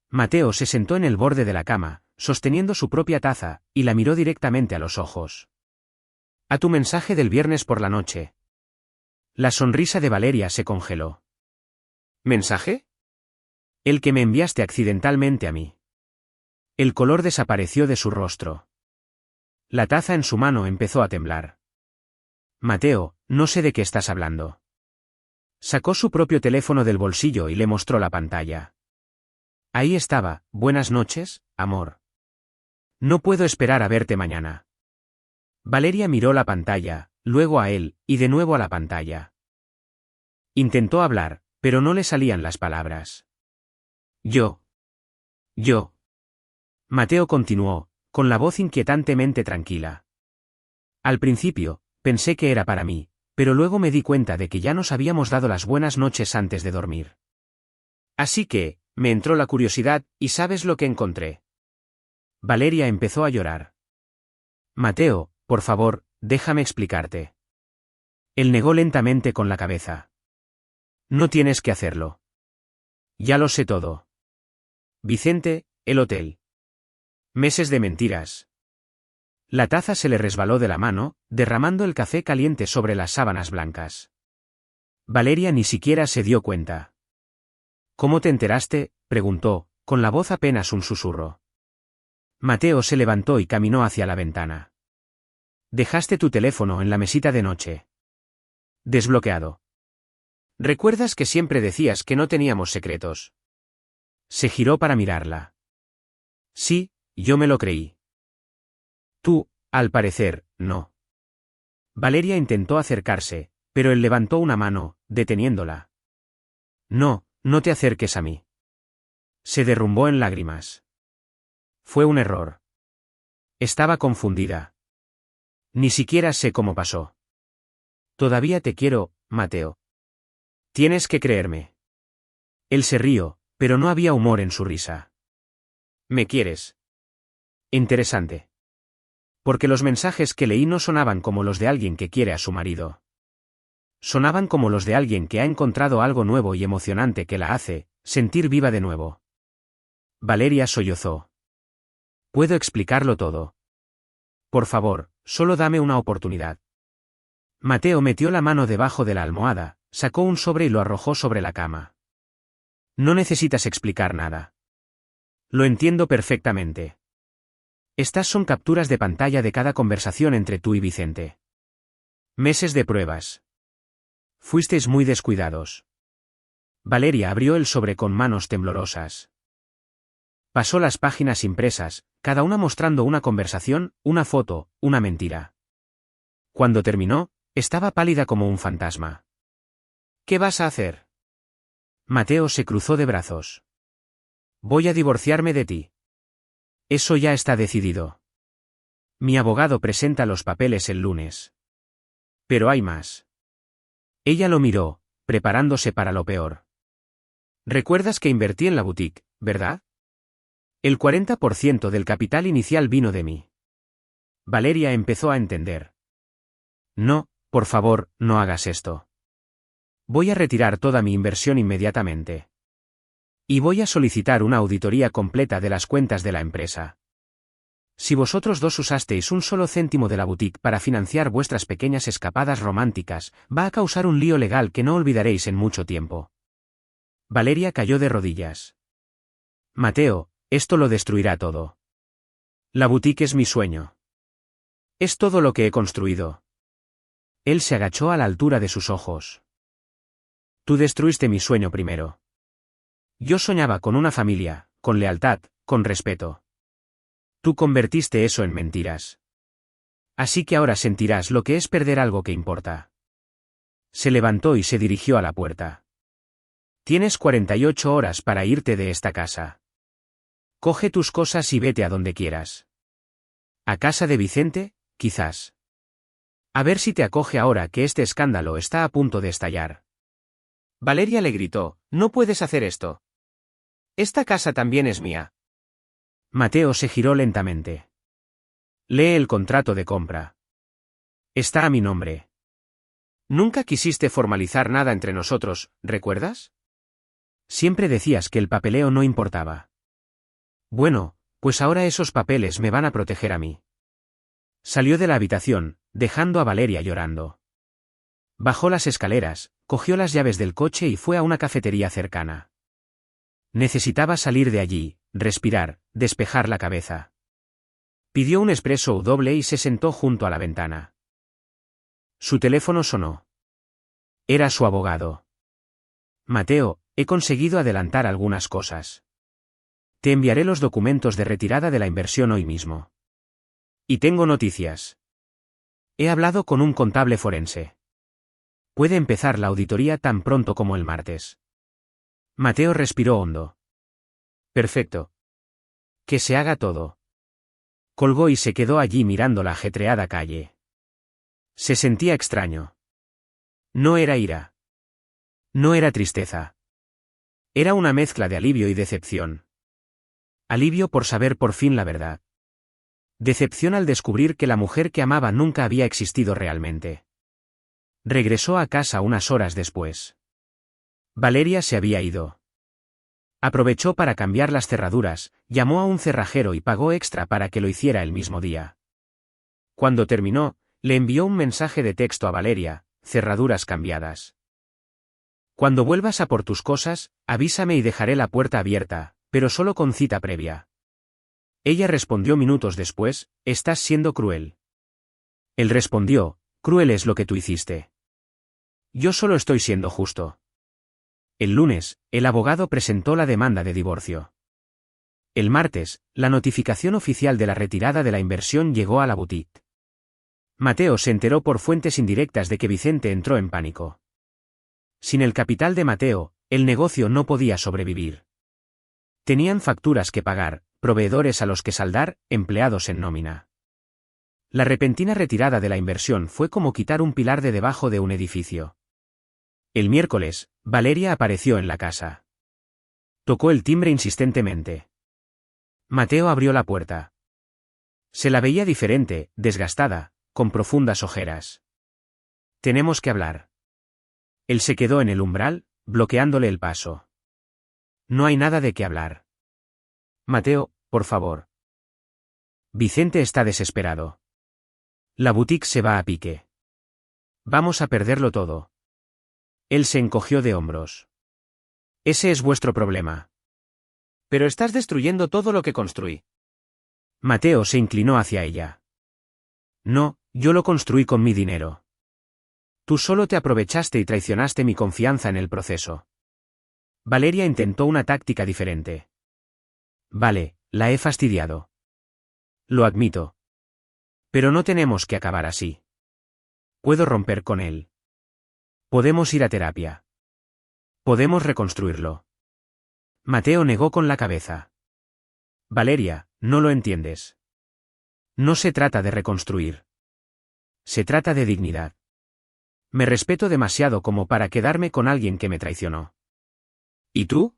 Mateo se sentó en el borde de la cama, sosteniendo su propia taza, y la miró directamente a los ojos. A tu mensaje del viernes por la noche. La sonrisa de Valeria se congeló. ¿Mensaje? El que me enviaste accidentalmente a mí. El color desapareció de su rostro. La taza en su mano empezó a temblar. Mateo, no sé de qué estás hablando. Sacó su propio teléfono del bolsillo y le mostró la pantalla. Ahí estaba, buenas noches, amor. No puedo esperar a verte mañana. Valeria miró la pantalla, luego a él, y de nuevo a la pantalla. Intentó hablar, pero no le salían las palabras. Yo. Mateo continuó, con la voz inquietantemente tranquila. Al principio, pensé que era para mí, pero luego me di cuenta de que ya nos habíamos dado las buenas noches antes de dormir. Así que, me entró la curiosidad, y ¿sabes lo que encontré? Valeria empezó a llorar. Mateo, por favor, déjame explicarte. Él negó lentamente con la cabeza. No tienes que hacerlo. Ya lo sé todo. Vicente, el hotel. Meses de mentiras. La taza se le resbaló de la mano, derramando el café caliente sobre las sábanas blancas. Valeria ni siquiera se dio cuenta. ¿Cómo te enteraste?, preguntó, con la voz apenas un susurro. Mateo se levantó y caminó hacia la ventana. Dejaste tu teléfono en la mesita de noche. Desbloqueado. ¿Recuerdas que siempre decías que no teníamos secretos? Se giró para mirarla. Sí, yo me lo creí. Tú, al parecer, no. Valeria intentó acercarse, pero él levantó una mano, deteniéndola. No, no te acerques a mí. Se derrumbó en lágrimas. Fue un error. Estaba confundida. Ni siquiera sé cómo pasó. Todavía te quiero, Mateo. Tienes que creerme. Él se rió, pero no había humor en su risa. ¿Me quieres? Interesante. Porque los mensajes que leí no sonaban como los de alguien que quiere a su marido. Sonaban como los de alguien que ha encontrado algo nuevo y emocionante que la hace sentir viva de nuevo. Valeria sollozó. Puedo explicarlo todo. Por favor, solo dame una oportunidad. Mateo metió la mano debajo de la almohada, sacó un sobre y lo arrojó sobre la cama. No necesitas explicar nada. Lo entiendo perfectamente. Estas son capturas de pantalla de cada conversación entre tú y Vicente. Meses de pruebas. Fuisteis muy descuidados. Valeria abrió el sobre con manos temblorosas. Pasó las páginas impresas, cada una mostrando una conversación, una foto, una mentira. Cuando terminó, estaba pálida como un fantasma. ¿Qué vas a hacer? Mateo se cruzó de brazos. Voy a divorciarme de ti. Eso ya está decidido. Mi abogado presenta los papeles el lunes. Pero hay más. Ella lo miró, preparándose para lo peor. ¿Recuerdas que invertí en la boutique, verdad? El 40% del capital inicial vino de mí. Valeria empezó a entender. No, por favor, no hagas esto. Voy a retirar toda mi inversión inmediatamente. Y voy a solicitar una auditoría completa de las cuentas de la empresa. Si vosotros dos usasteis un solo céntimo de la boutique para financiar vuestras pequeñas escapadas románticas, va a causar un lío legal que no olvidaréis en mucho tiempo. Valeria cayó de rodillas. Mateo, esto lo destruirá todo. La boutique es mi sueño. Es todo lo que he construido. Él se agachó a la altura de sus ojos. Tú destruiste mi sueño primero. Yo soñaba con una familia, con lealtad, con respeto. Tú convertiste eso en mentiras. Así que ahora sentirás lo que es perder algo que importa. Se levantó y se dirigió a la puerta. Tienes 48 horas para irte de esta casa. Coge tus cosas y vete a donde quieras. ¿A casa de Vicente? Quizás. A ver si te acoge ahora que este escándalo está a punto de estallar. Valeria le gritó, no puedes hacer esto. Esta casa también es mía. Mateo se giró lentamente. Lee el contrato de compra. Está a mi nombre. Nunca quisiste formalizar nada entre nosotros, ¿recuerdas? Siempre decías que el papeleo no importaba. Bueno, pues ahora esos papeles me van a proteger a mí. Salió de la habitación, dejando a Valeria llorando. Bajó las escaleras, cogió las llaves del coche y fue a una cafetería cercana. Necesitaba salir de allí, respirar, despejar la cabeza. Pidió un espresso doble y se sentó junto a la ventana. Su teléfono sonó. Era su abogado. Mateo, he conseguido adelantar algunas cosas. Te enviaré los documentos de retirada de la inversión hoy mismo. Y tengo noticias. He hablado con un contable forense. Puede empezar la auditoría tan pronto como el martes. Mateo respiró hondo. Perfecto. Que se haga todo. Colgó y se quedó allí mirando la ajetreada calle. Se sentía extraño. No era ira. No era tristeza. Era una mezcla de alivio y decepción. Alivio por saber por fin la verdad. Decepción al descubrir que la mujer que amaba nunca había existido realmente. Regresó a casa unas horas después. Valeria se había ido. Aprovechó para cambiar las cerraduras, llamó a un cerrajero y pagó extra para que lo hiciera el mismo día. Cuando terminó, le envió un mensaje de texto a Valeria, cerraduras cambiadas. Cuando vuelvas a por tus cosas, avísame y dejaré la puerta abierta, pero solo con cita previa. Ella respondió minutos después, estás siendo cruel. Él respondió, cruel es lo que tú hiciste. Yo solo estoy siendo justo. El lunes, el abogado presentó la demanda de divorcio. El martes, la notificación oficial de la retirada de la inversión llegó a la boutique. Mateo se enteró por fuentes indirectas de que Vicente entró en pánico. Sin el capital de Mateo, el negocio no podía sobrevivir. Tenían facturas que pagar, proveedores a los que saldar, empleados en nómina. La repentina retirada de la inversión fue como quitar un pilar de debajo de un edificio. El miércoles, Valeria apareció en la casa. Tocó el timbre insistentemente. Mateo abrió la puerta. Se la veía diferente, desgastada, con profundas ojeras. Tenemos que hablar. Él se quedó en el umbral, bloqueándole el paso. No hay nada de qué hablar. Mateo, por favor. Vicente está desesperado. La boutique se va a pique. Vamos a perderlo todo. Él se encogió de hombros. Ese es vuestro problema. Pero estás destruyendo todo lo que construí. Mateo se inclinó hacia ella. No, yo lo construí con mi dinero. Tú solo te aprovechaste y traicionaste mi confianza en el proceso. Valeria intentó una táctica diferente. Vale, la he fastidiado. Lo admito. Pero no tenemos que acabar así. Puedo romper con él. Podemos ir a terapia. Podemos reconstruirlo. Mateo negó con la cabeza. Valeria, no lo entiendes. No se trata de reconstruir. Se trata de dignidad. Me respeto demasiado como para quedarme con alguien que me traicionó. ¿Y tú?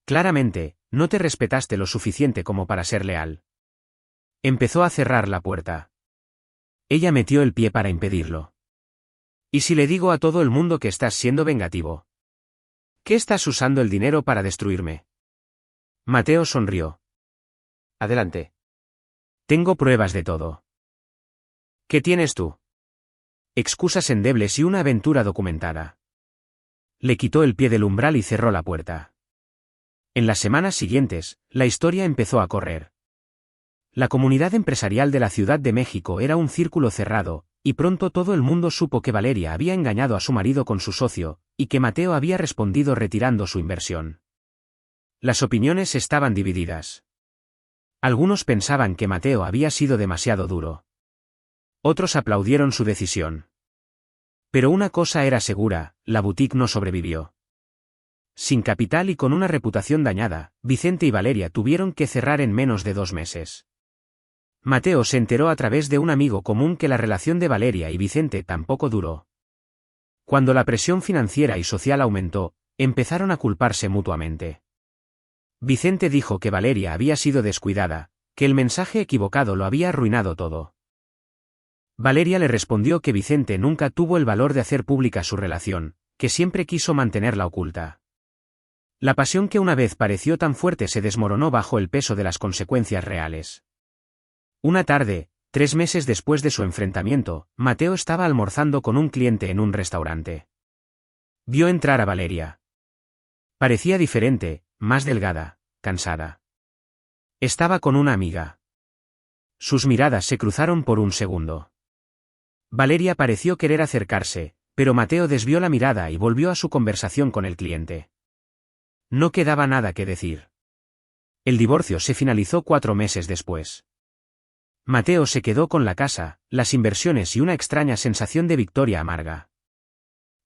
Claramente, no te respetaste lo suficiente como para ser leal. Empezó a cerrar la puerta. Ella metió el pie para impedirlo. ¿Y si le digo a todo el mundo que estás siendo vengativo? ¿Qué estás usando el dinero para destruirme? Mateo sonrió. Adelante. Tengo pruebas de todo. ¿Qué tienes tú? Excusas endebles y una aventura documentada. Le quitó el pie del umbral y cerró la puerta. En las semanas siguientes, la historia empezó a correr. La comunidad empresarial de la Ciudad de México era un círculo cerrado, y pronto todo el mundo supo que Valeria había engañado a su marido con su socio, y que Mateo había respondido retirando su inversión. Las opiniones estaban divididas. Algunos pensaban que Mateo había sido demasiado duro. Otros aplaudieron su decisión. Pero una cosa era segura, la boutique no sobrevivió. Sin capital y con una reputación dañada, Vicente y Valeria tuvieron que cerrar en menos de 2 meses. Mateo se enteró a través de un amigo común que la relación de Valeria y Vicente tampoco duró. Cuando la presión financiera y social aumentó, empezaron a culparse mutuamente. Vicente dijo que Valeria había sido descuidada, que el mensaje equivocado lo había arruinado todo. Valeria le respondió que Vicente nunca tuvo el valor de hacer pública su relación, que siempre quiso mantenerla oculta. La pasión que una vez pareció tan fuerte se desmoronó bajo el peso de las consecuencias reales. Una tarde, 3 meses después de su enfrentamiento, Mateo estaba almorzando con un cliente en un restaurante. Vio entrar a Valeria. Parecía diferente, más delgada, cansada. Estaba con una amiga. Sus miradas se cruzaron por un segundo. Valeria pareció querer acercarse, pero Mateo desvió la mirada y volvió a su conversación con el cliente. No quedaba nada que decir. El divorcio se finalizó 4 meses después. Mateo se quedó con la casa, las inversiones y una extraña sensación de victoria amarga.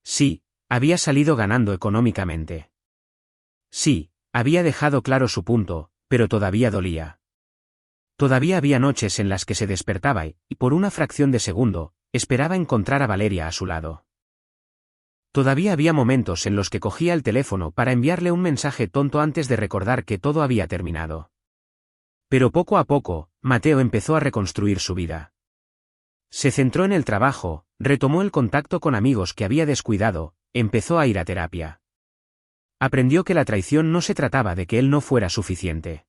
Sí, había salido ganando económicamente. Sí, había dejado claro su punto, pero todavía dolía. Todavía había noches en las que se despertaba y, por una fracción de segundo, esperaba encontrar a Valeria a su lado. Todavía había momentos en los que cogía el teléfono para enviarle un mensaje tonto antes de recordar que todo había terminado. Pero poco a poco, Mateo empezó a reconstruir su vida. Se centró en el trabajo, retomó el contacto con amigos que había descuidado, empezó a ir a terapia. Aprendió que la traición no se trataba de que él no fuera suficiente.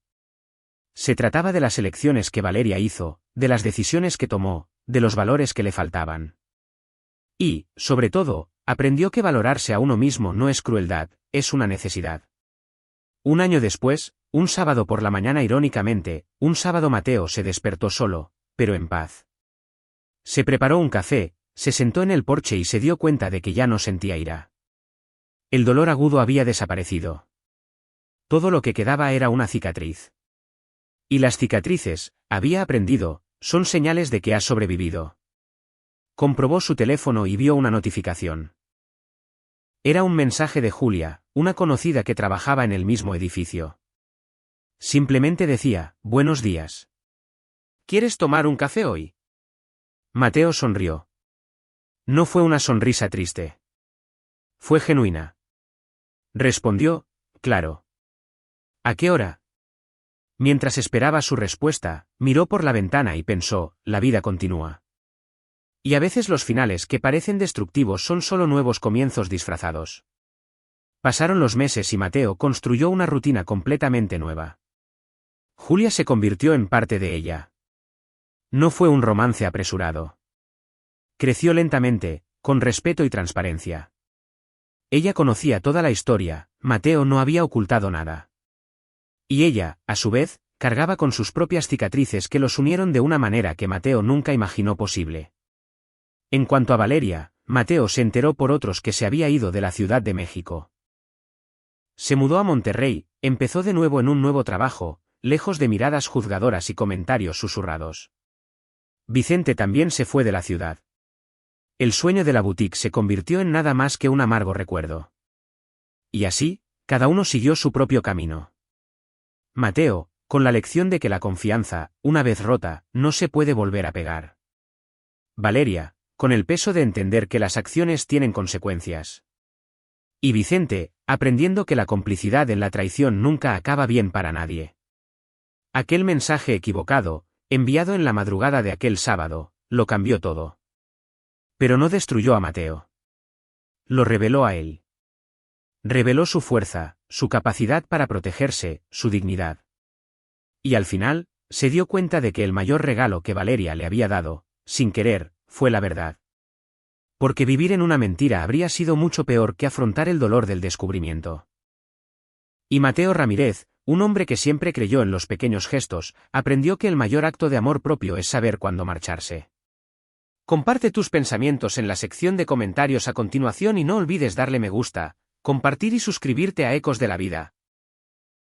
Se trataba de las elecciones que Valeria hizo, de las decisiones que tomó, de los valores que le faltaban. Y, sobre todo, aprendió que valorarse a uno mismo no es crueldad, es una necesidad. Un año después, un sábado por la mañana irónicamente, un sábado Mateo se despertó solo, pero en paz. Se preparó un café, se sentó en el porche y se dio cuenta de que ya no sentía ira. El dolor agudo había desaparecido. Todo lo que quedaba era una cicatriz. Y las cicatrices, había aprendido, son señales de que has sobrevivido. Comprobó su teléfono y vio una notificación. Era un mensaje de Julia, una conocida que trabajaba en el mismo edificio. Simplemente decía, buenos días. ¿Quieres tomar un café hoy? Mateo sonrió. No fue una sonrisa triste. Fue genuina. Respondió, claro. ¿A qué hora? Mientras esperaba su respuesta, miró por la ventana y pensó, la vida continúa. Y a veces los finales que parecen destructivos son solo nuevos comienzos disfrazados. Pasaron los meses y Mateo construyó una rutina completamente nueva. Julia se convirtió en parte de ella. No fue un romance apresurado. Creció lentamente, con respeto y transparencia. Ella conocía toda la historia, Mateo no había ocultado nada. Y ella, a su vez, cargaba con sus propias cicatrices que los unieron de una manera que Mateo nunca imaginó posible. En cuanto a Valeria, Mateo se enteró por otros que se había ido de la Ciudad de México. Se mudó a Monterrey, empezó de nuevo en un nuevo trabajo, lejos de miradas juzgadoras y comentarios susurrados. Vicente también se fue de la ciudad. El sueño de la boutique se convirtió en nada más que un amargo recuerdo. Y así, cada uno siguió su propio camino. Mateo, con la lección de que la confianza, una vez rota, no se puede volver a pegar. Valeria, con el peso de entender que las acciones tienen consecuencias. Y Vicente, aprendiendo que la complicidad en la traición nunca acaba bien para nadie. Aquel mensaje equivocado, enviado en la madrugada de aquel sábado, lo cambió todo. Pero no destruyó a Mateo. Lo reveló a él. Reveló su fuerza, su capacidad para protegerse, su dignidad. Y al final, se dio cuenta de que el mayor regalo que Valeria le había dado, sin querer, fue la verdad. Porque vivir en una mentira habría sido mucho peor que afrontar el dolor del descubrimiento. Y Mateo Ramírez, un hombre que siempre creyó en los pequeños gestos, aprendió que el mayor acto de amor propio es saber cuándo marcharse. Comparte tus pensamientos en la sección de comentarios a continuación y no olvides darle me gusta, compartir y suscribirte a Ecos de la Vida.